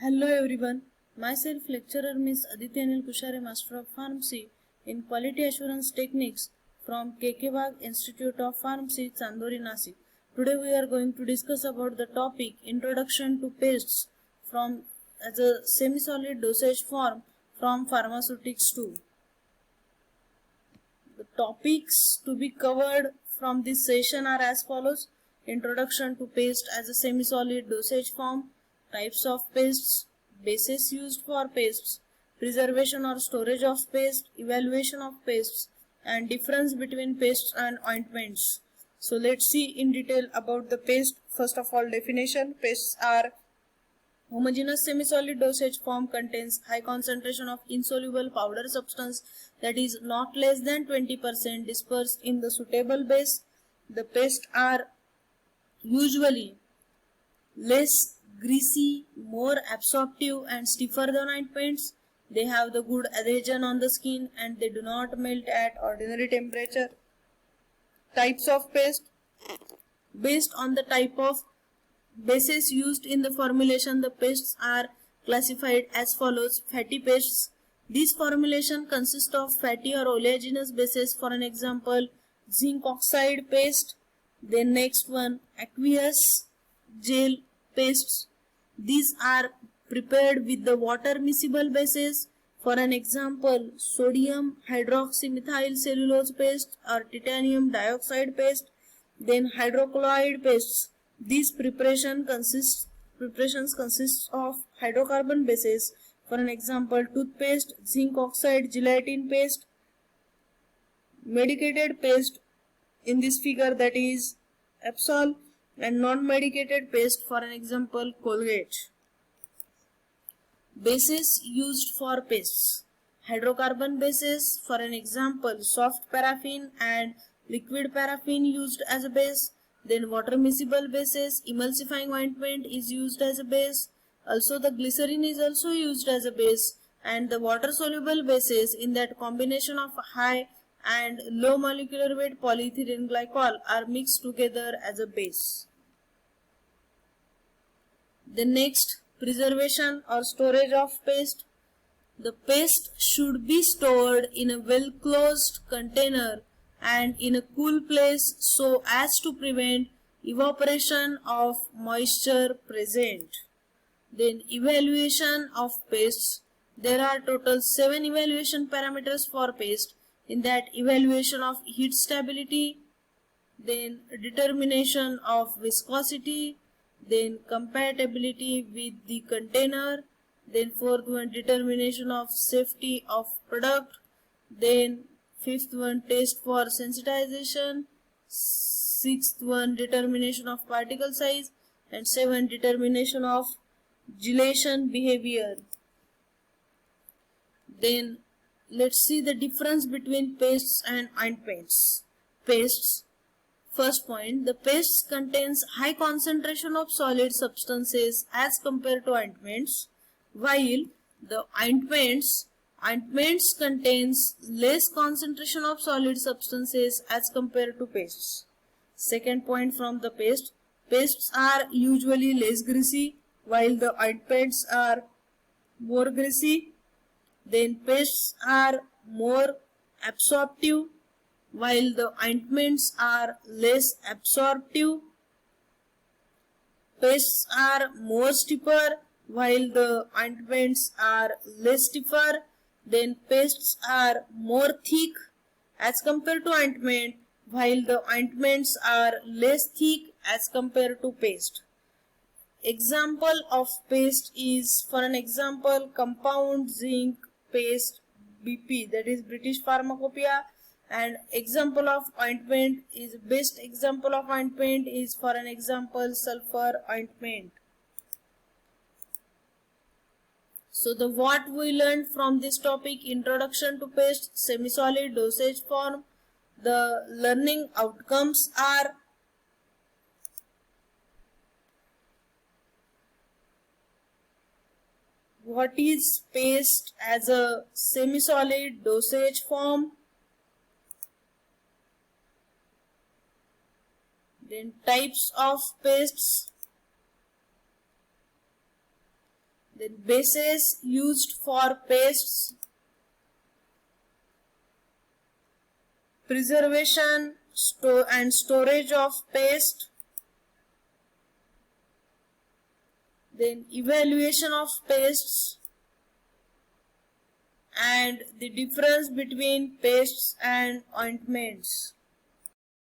Hello everyone, myself lecturer Miss Aditya Anil Kushare, Master of Pharmacy in Quality Assurance Techniques from KK Wagh Institute of Pharmacy, Chandori, Nasik. Today we are going to discuss about the topic Introduction to Pastes from as a semi-solid dosage form from Pharmaceutics 2. The topics to be covered from this session are as follows: Introduction to paste as a semi-solid dosage form, types of pastes, bases used for pastes, preservation or storage of paste, evaluation of pastes, and difference between pastes and ointments. So let's see in detail about the paste. First of all, definition: pastes are homogeneous semi-solid dosage form contains high concentration of insoluble powder substance that is not less than 20% dispersed in the suitable base. The pastes are usually less greasy, more absorptive and stiffer than ointments. They have the good adhesion on the skin and they do not melt at ordinary temperature. Types of paste: based on the type of bases used in the formulation, the pastes are classified as follows. Fatty pastes: this formulation consists of fatty or oleaginous bases. For an example, zinc oxide paste. Then next one, aqueous gel pastes. These are prepared with the water miscible bases. For an example, sodium hydroxymethyl cellulose paste or titanium dioxide paste. Then hydrocolloid pastes. These preparations consist of hydrocarbon bases. For an example, toothpaste, zinc oxide gelatin paste. Medicated paste in this figure, that is Absol, and non-medicated paste, for an example Colgate. Bases used for pastes: hydrocarbon bases. For an example, soft paraffin and liquid paraffin used as a base. Then water miscible bases: emulsifying ointment is used as a base. Also the glycerin is also used as a base, and the water soluble bases in that combination of high and low molecular weight polyethylene glycol are mixed together as a base. The next, preservation or storage of paste. The paste should be stored in a well closed container and in a cool place so as to prevent evaporation of moisture present. Then evaluation of pastes. There are total 7 evaluation parameters for paste. In that, evaluation of heat stability, then determination of viscosity, then compatibility with the container, then fourth one, determination of safety of product, then fifth one, test for sensitization, sixth one, determination of particle size, and seventh, determination of gelation behavior. Then let's see the difference between pastes and ointments. Pastes. First point, the paste contains high concentration of solid substances as compared to ointments, while the ointments contains less concentration of solid substances as compared to pastes. Second point from the pastes are usually less greasy, while the ointments are more greasy. Then pastes are more absorptive, while the ointments are less absorptive. Pastes are more stiffer, while the ointments are less stiffer. Then pastes are more thick as compared to ointment, while the ointments are less thick as compared to paste. Example of paste is, for an example, compound zinc paste BP, that is British Pharmacopoeia. And example of ointment is, best example of ointment is, for an example, sulfur ointment. So the what we learned from this topic, introduction to paste, semi-solid dosage form, the learning outcomes are: what is paste as a semi-solid dosage form, then types of pastes, Then bases used for pastes, preservation and storage of paste, then evaluation of pastes, and the difference between pastes and ointments.